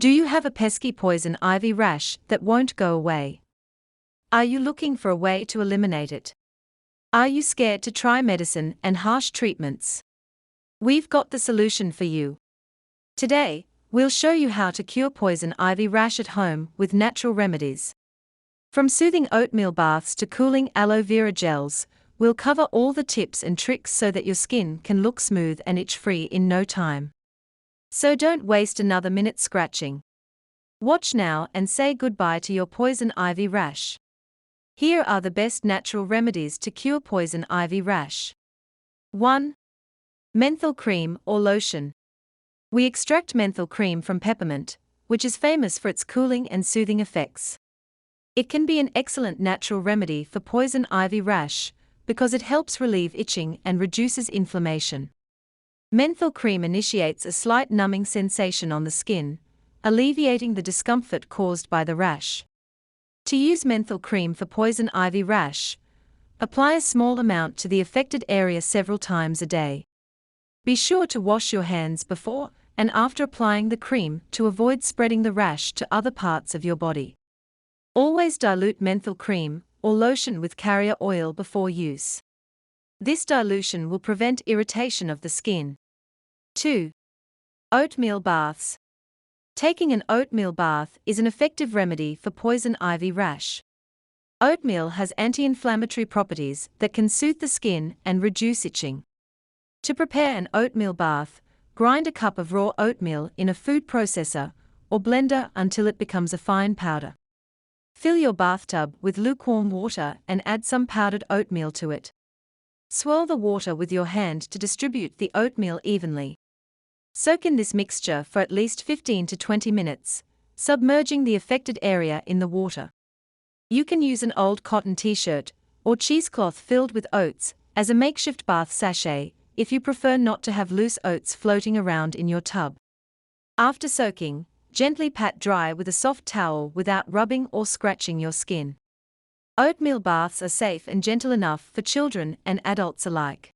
Do you have a pesky poison ivy rash that won't go away? Are you looking for a way to eliminate it? Are you scared to try medicine and harsh treatments? We've got the solution for you. Today, we'll show you how to cure poison ivy rash at home with natural remedies. From soothing oatmeal baths to cooling aloe vera gels, we'll cover all the tips and tricks so that your skin can look smooth and itch-free in no time. So don't waste another minute scratching. Watch now and say goodbye to your poison ivy rash. Here are the best natural remedies to cure poison ivy rash. 1. Menthol cream or lotion. We extract menthol cream from peppermint, which is famous for its cooling and soothing effects. It can be an excellent natural remedy for poison ivy rash because it helps relieve itching and reduces inflammation. Menthol cream initiates a slight numbing sensation on the skin, alleviating the discomfort caused by the rash. To use menthol cream for poison ivy rash, apply a small amount to the affected area several times a day. Be sure to wash your hands before and after applying the cream to avoid spreading the rash to other parts of your body. Always dilute menthol cream or lotion with carrier oil before use. This dilution will prevent irritation of the skin. 2. Oatmeal baths. Taking an oatmeal bath is an effective remedy for poison ivy rash. Oatmeal has anti-inflammatory properties that can soothe the skin and reduce itching. To prepare an oatmeal bath, grind a cup of raw oatmeal in a food processor or blender until it becomes a fine powder. Fill your bathtub with lukewarm water and add some powdered oatmeal to it. Swirl the water with your hand to distribute the oatmeal evenly. Soak in this mixture for at least 15 to 20 minutes, submerging the affected area in the water. You can use an old cotton t-shirt or cheesecloth filled with oats as a makeshift bath sachet if you prefer not to have loose oats floating around in your tub. After soaking, gently pat dry with a soft towel without rubbing or scratching your skin. Oatmeal baths are safe and gentle enough for children and adults alike.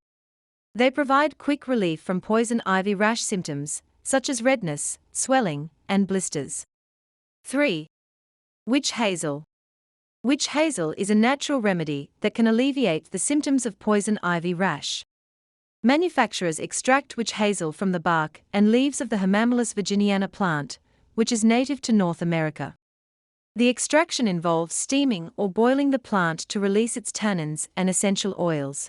They provide quick relief from poison ivy rash symptoms, such as redness, swelling, and blisters. 3. Witch hazel. Witch hazel is a natural remedy that can alleviate the symptoms of poison ivy rash. Manufacturers extract witch hazel from the bark and leaves of the Hamamelis virginiana plant, which is native to North America. The extraction involves steaming or boiling the plant to release its tannins and essential oils.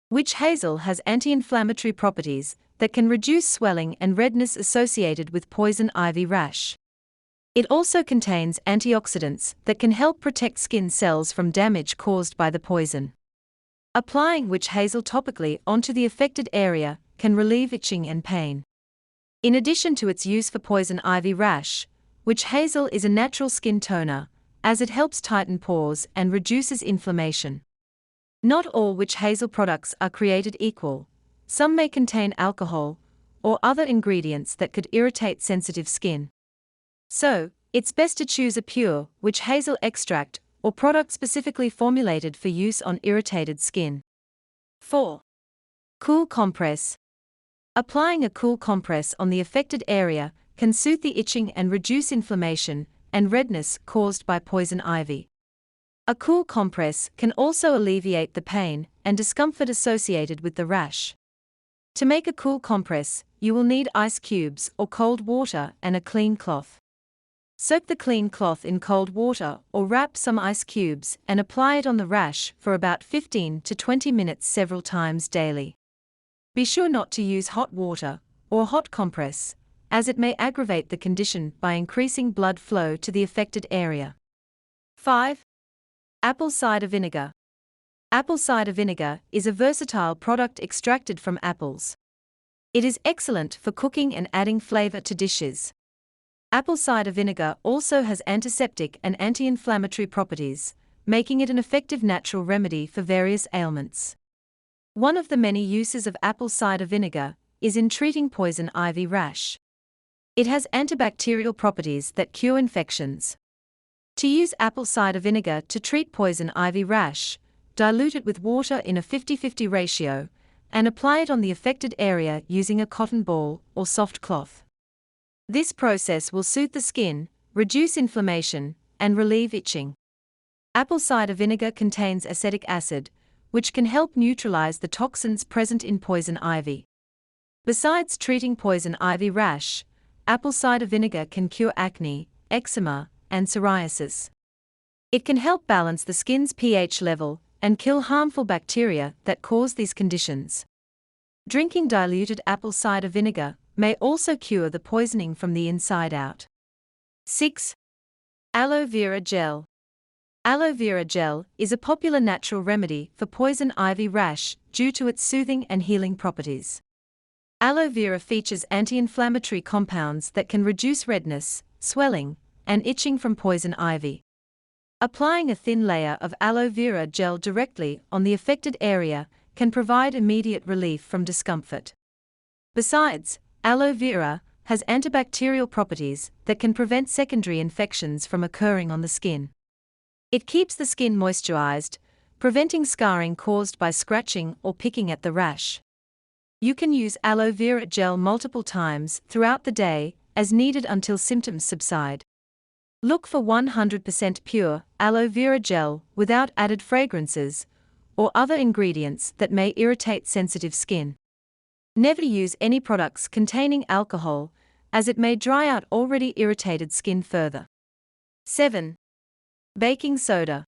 Witch hazel has anti-inflammatory properties that can reduce swelling and redness associated with poison ivy rash. It also contains antioxidants that can help protect skin cells from damage caused by the poison. Applying witch hazel topically onto the affected area can relieve itching and pain. In addition to its use for poison ivy rash, witch hazel is a natural skin toner, as it helps tighten pores and reduces inflammation. Not all witch hazel products are created equal. Some may contain alcohol or other ingredients that could irritate sensitive skin. So, it's best to choose a pure witch hazel extract or product specifically formulated for use on irritated skin. 4. Cool compress. Applying a cool compress on the affected area can soothe the itching and reduce inflammation and redness caused by poison ivy. A cool compress can also alleviate the pain and discomfort associated with the rash. To make a cool compress, you will need ice cubes or cold water and a clean cloth. Soak the clean cloth in cold water or wrap some ice cubes and apply it on the rash for about 15 to 20 minutes several times daily. Be sure not to use hot water or hot compress, as it may aggravate the condition by increasing blood flow to the affected area. 5. Apple cider vinegar. Apple cider vinegar is a versatile product extracted from apples. It is excellent for cooking and adding flavor to dishes. Apple cider vinegar also has antiseptic and anti-inflammatory properties, making it an effective natural remedy for various ailments. One of the many uses of apple cider vinegar is in treating poison ivy rash. It has antibacterial properties that cure infections. To use apple cider vinegar to treat poison ivy rash, dilute it with water in a 50-50 ratio, and apply it on the affected area using a cotton ball or soft cloth. This process will soothe the skin, reduce inflammation, and relieve itching. Apple cider vinegar contains acetic acid, which can help neutralize the toxins present in poison ivy. Besides treating poison ivy rash, apple cider vinegar can cure acne, eczema, and psoriasis. It can help balance the skin's pH level and kill harmful bacteria that cause these conditions. Drinking diluted apple cider vinegar may also cure the poisoning from the inside out. 6. Aloe Vera Gel. Aloe Vera Gel is a popular natural remedy for poison ivy rash due to its soothing and healing properties. Aloe vera features anti-inflammatory compounds that can reduce redness, swelling, and itching from poison ivy. Applying a thin layer of aloe vera gel directly on the affected area can provide immediate relief from discomfort. Besides, aloe vera has antibacterial properties that can prevent secondary infections from occurring on the skin. It keeps the skin moisturized, preventing scarring caused by scratching or picking at the rash. You can use aloe vera gel multiple times throughout the day, as needed until symptoms subside. Look for 100% pure aloe vera gel without added fragrances or other ingredients that may irritate sensitive skin. Never use any products containing alcohol, as it may dry out already irritated skin further. 7. Baking soda.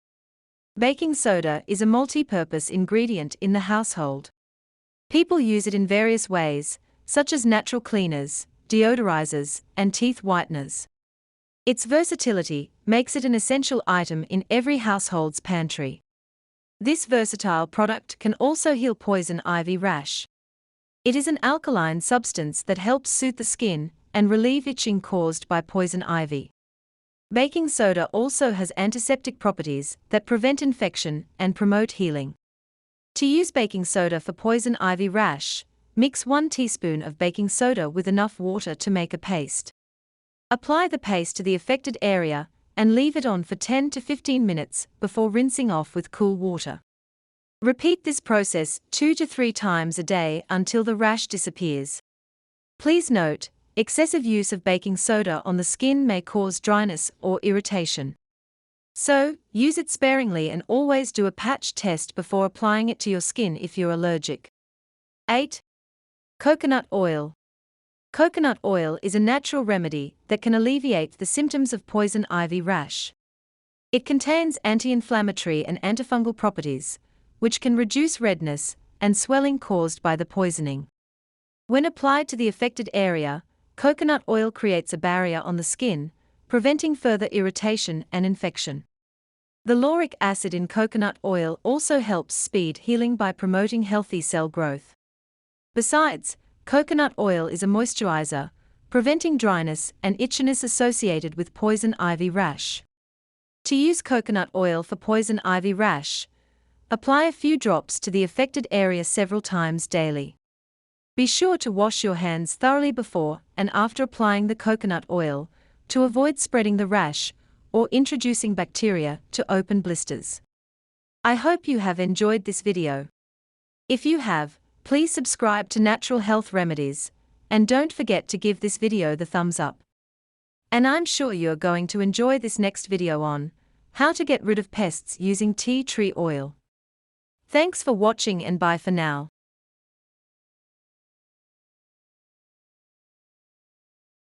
Baking soda is a multi-purpose ingredient in the household. People use it in various ways, such as natural cleaners, deodorizers, and teeth whiteners. Its versatility makes it an essential item in every household's pantry. This versatile product can also heal poison ivy rash. It is an alkaline substance that helps soothe the skin and relieve itching caused by poison ivy. Baking soda also has antiseptic properties that prevent infection and promote healing. To use baking soda for poison ivy rash, mix 1 teaspoon of baking soda with enough water to make a paste. Apply the paste to the affected area and leave it on for 10 to 15 minutes before rinsing off with cool water. Repeat this process 2 to 3 times a day until the rash disappears. Please note, excessive use of baking soda on the skin may cause dryness or irritation. So, use it sparingly and always do a patch test before applying it to your skin if you're allergic. 8. Coconut oil. Coconut oil is a natural remedy that can alleviate the symptoms of poison ivy rash. It contains anti-inflammatory and antifungal properties, which can reduce redness and swelling caused by the poisoning. When applied to the affected area, coconut oil creates a barrier on the skin, preventing further irritation and infection. The lauric acid in coconut oil also helps speed healing by promoting healthy cell growth. Besides, coconut oil is a moisturizer, preventing dryness and itchiness associated with poison ivy rash. To use coconut oil for poison ivy rash, apply a few drops to the affected area several times daily. Be sure to wash your hands thoroughly before and after applying the coconut oil, to avoid spreading the rash or introducing bacteria to open blisters. I hope you have enjoyed this video. If you have, please subscribe to Natural Health Remedies, and don't forget to give this video the thumbs up. And I'm sure you're going to enjoy this next video on how to get rid of pests using tea tree oil. Thanks for watching and bye for now.